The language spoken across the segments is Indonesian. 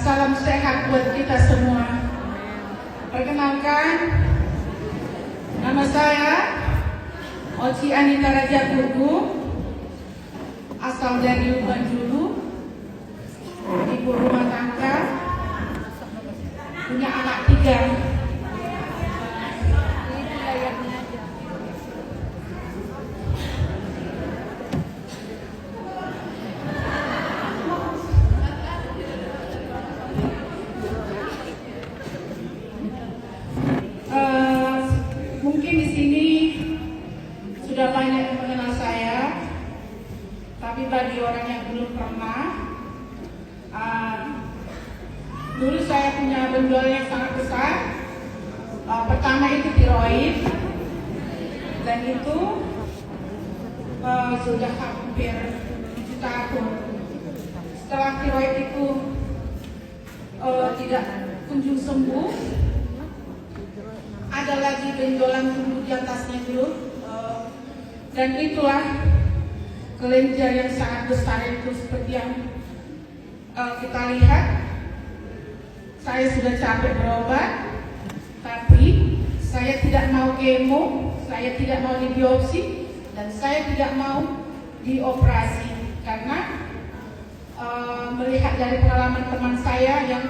Salam sehat buat kita semua. Perkenalkan, nama saya Oci Anita Raja Turgu, asal dari Banjulu, ibu rumah tangga, punya anak 3. Mungkin di sini sudah banyak yang mengenal saya, tapi bagi orang yang belum pernah, dulu saya punya benjolan yang sangat besar. Pertama itu tiroid, dan itu sudah hampir 7 tahun. Setelah tiroid itu tidak kunjung sembuh, ada lagi benjolan tumbuh di atasnya dulu, dan itulah kelenjar yang sangat besar itu seperti yang kita lihat. Saya sudah capek berobat, tapi saya tidak mau kemo, saya tidak mau dibiopsi, dan saya tidak mau dioperasi karena melihat dari pengalaman teman saya yang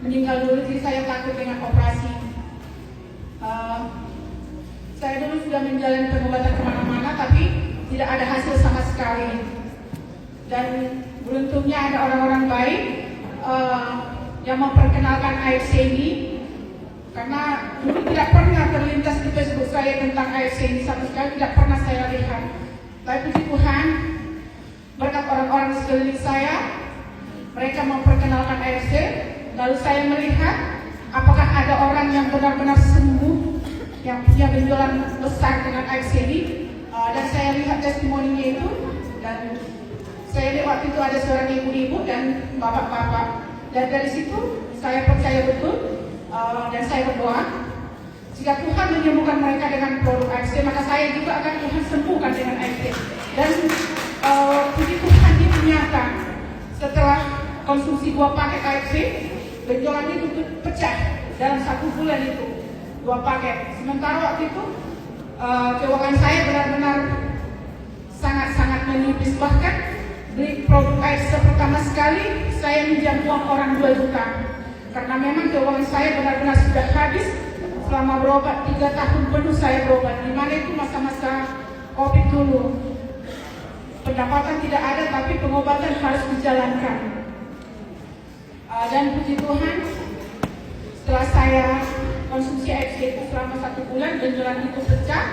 meninggal dulu, jadi saya takut dengan operasi. Saya dulu sudah menjalani pengobatan kemana-mana, tapi tidak ada hasil sama sekali. Dan beruntungnya ada orang-orang baik yang memperkenalkan AFC ini, karena dulu tidak pernah terlintas di Facebook saya tentang AFC ini, sama sekali tidak pernah saya lihat. Tapi puji Tuhan, berkat orang-orang di sekeliling saya, mereka memperkenalkan AFC, lalu saya melihat apakah ada orang yang benar-benar sembuh, yang punya benjolan besar dengan AFC ini, dan saya lihat testimoninya itu, dan saya lihat waktu itu ada seorang ibu-ibu dan bapak-bapak, dan dari situ saya percaya betul, dan saya berdoa, jika Tuhan menyembuhkan mereka dengan produk AFC, maka saya juga akan Tuhan sembuhkan dengan AFC. Dan puji Tuhan itu nyata, setelah konsumsi 2 paket AFC, benjolan itu pecah dalam 1 bulan itu, 2 paket. Sementara waktu itu keuangan saya benar-benar sangat-sangat menipis. Bahkan beli produk AFC pertama sekali saya minjam uang orang 2 juta, karena memang keuangan saya benar-benar sudah habis. Selama berobat 3 tahun penuh saya berobat, dimana itu masa-masa COVID dulu. Pendapatan tidak ada, tapi pengobatan harus dijalankan. Dan puji Tuhan, setelah saya konsumsi AFC itu selama 1 bulan, benjolan itu pecah,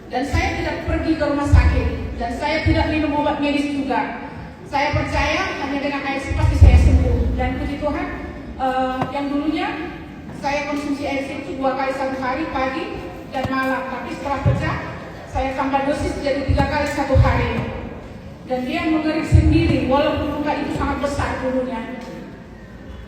dan saya tidak pergi ke rumah sakit, dan saya tidak minum obat medis juga. Saya percaya hanya dengan AFC pasti saya sembuh. Dan puji Tuhan, yang dulunya saya konsumsi AFC itu 2 kali 1 hari, pagi dan malam, tapi setelah pecah saya tambah dosis jadi 3 kali 1 hari, dan dia mengering sendiri walaupun luka itu sangat besar dulunya.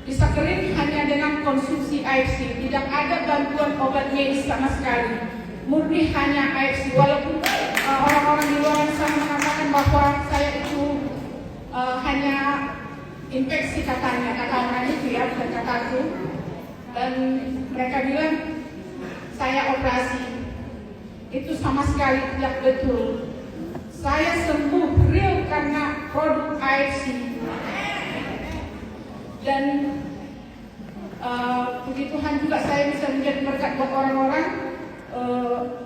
Bisa kering hanya dengan konsumsi AFC, tidak ada bantuan obat medis sama sekali, murni hanya AFC. Walaupun orang-orang di luar sana mengatakan bahwa saya itu hanya infeksi, katanya, kata orang itu ya, bukan kataku. Dan mereka bilang saya operasi, itu sama sekali tidak betul. Saya sembuh real karena produk AFC. Dan puji Tuhan juga saya bisa menjadi berkat buat orang-orang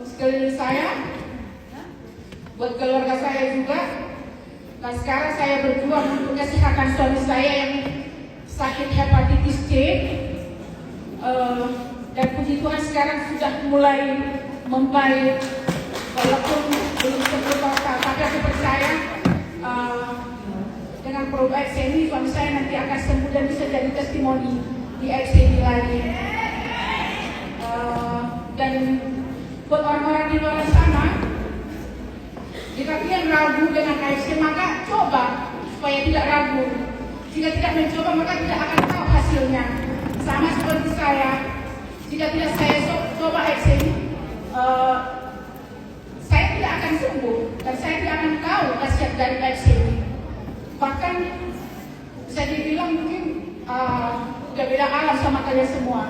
sekeliling saya, buat keluarga saya juga. Dan sekarang saya berjuang untuk kesehatan suami saya yang sakit hepatitis C. Dan puji Tuhan sekarang sudah mulai membaik, walaupun belum sembuh total, tapi aku percaya dengan produk AFC ini suami saya nanti akan sembuh dan bisa jadi testimoni di AFC ini lagi. Dan buat orang-orang di luar sana, jika kalian ragu dengan AFC, maka coba supaya tidak ragu. Jika tidak mencoba, maka tidak akan tahu hasilnya. Sama seperti saya, jika tidak saya coba AFC ini, saya tidak akan sembuh dan saya tidak akan tahu khasiat dari AFC ini. Bahkan bisa dibilang mungkin udah beda alam sama kalian semua.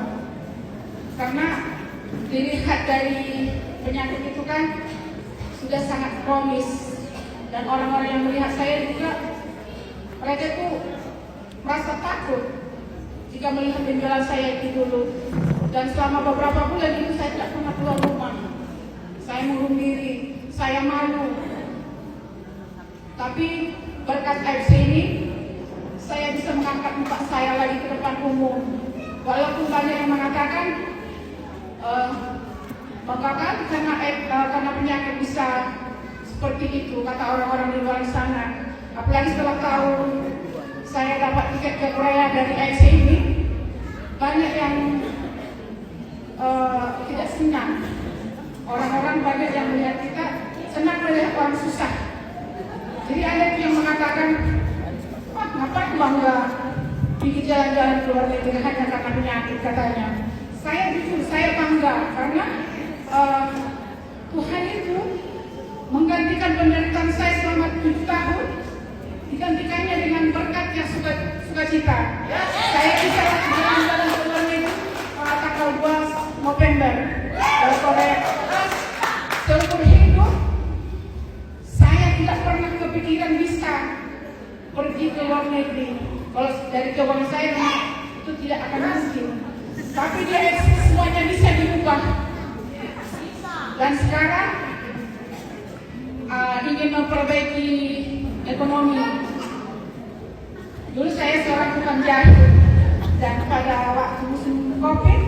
Karena dilihat dari penyakit itu kan sudah sangat kronis, dan orang-orang yang melihat saya juga mereka itu merasa takut jika melihat penjualan saya itu dulu. Dan selama beberapa bulan itu saya tidak pernah keluar rumah. Saya mengurung diri, saya malu. Tapi berkat AFC ini saya bisa mengangkat muka saya lagi ke depan umum. Walaupun banyak yang mengatakan bakal karena penyakit bisa seperti itu, kata orang-orang di luar sana. Apalagi setelah tahu saya dapat tiket ke Korea dari AFC ini, banyak yang tidak senang. Orang-orang banyak yang melihat kita senang melihat orang susah. Jadi ada yang mengatakan, ngapain bangga pergi jalan-jalan ke luar negeri hanya karena penyakit, katanya. Saya jujur, saya bangga karena Tuhan itu menggantikan penderitaan saya selama 7 tahun, digantikannya dengan berkat yang sukacita. Saya bisa jalan-jalan ke luar negeri tanggal 2 November ke Korea. Seumur hidup saya tidak pernah kepikiran bisa pergi ke luar negeri. Kalau dari keuangan saya itu tidak akan mungkin. Tapi dia semuanya bisa diubah. Dan sekarang ingin memperbaiki ekonomi. Dulu saya seorang tukang jahit, dan pada waktu musim COVID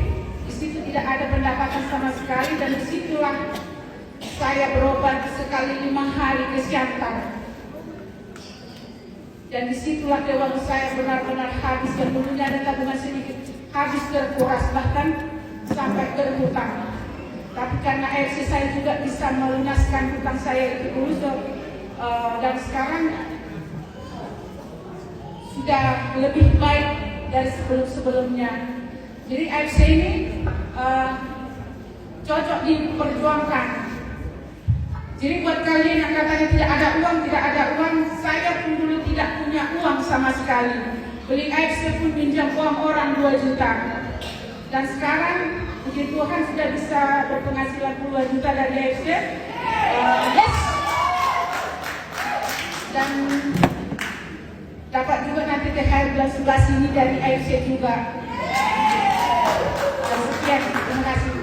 di situ tidak ada pendapatan sama sekali, dan disitulah saya berobat sekali 5 hari ke Siantar. Dan disitulah keuangan saya benar-benar habis, dan dulunya ada tabungan sedikit habis terkuras, bahkan sampai berhutang. Tapi karena AFC saya juga bisa melunaskan hutang saya itu dulu, dan sekarang sudah lebih baik dari sebelum-sebelumnya. Jadi AFC ini cocok diperjuangkan. Jadi buat kalian yang katanya tidak ada uang, saya pun dulu tidak punya uang sama sekali. Beli AFC pun pinjam uang orang 2 juta. Dan sekarang puji Tuhan sudah bisa berpenghasilan puluhan juta dari AFC. Yes. Dan dapat juga nanti THR bulan 11 ini dari AFC juga. Dan sekian, terima kasih.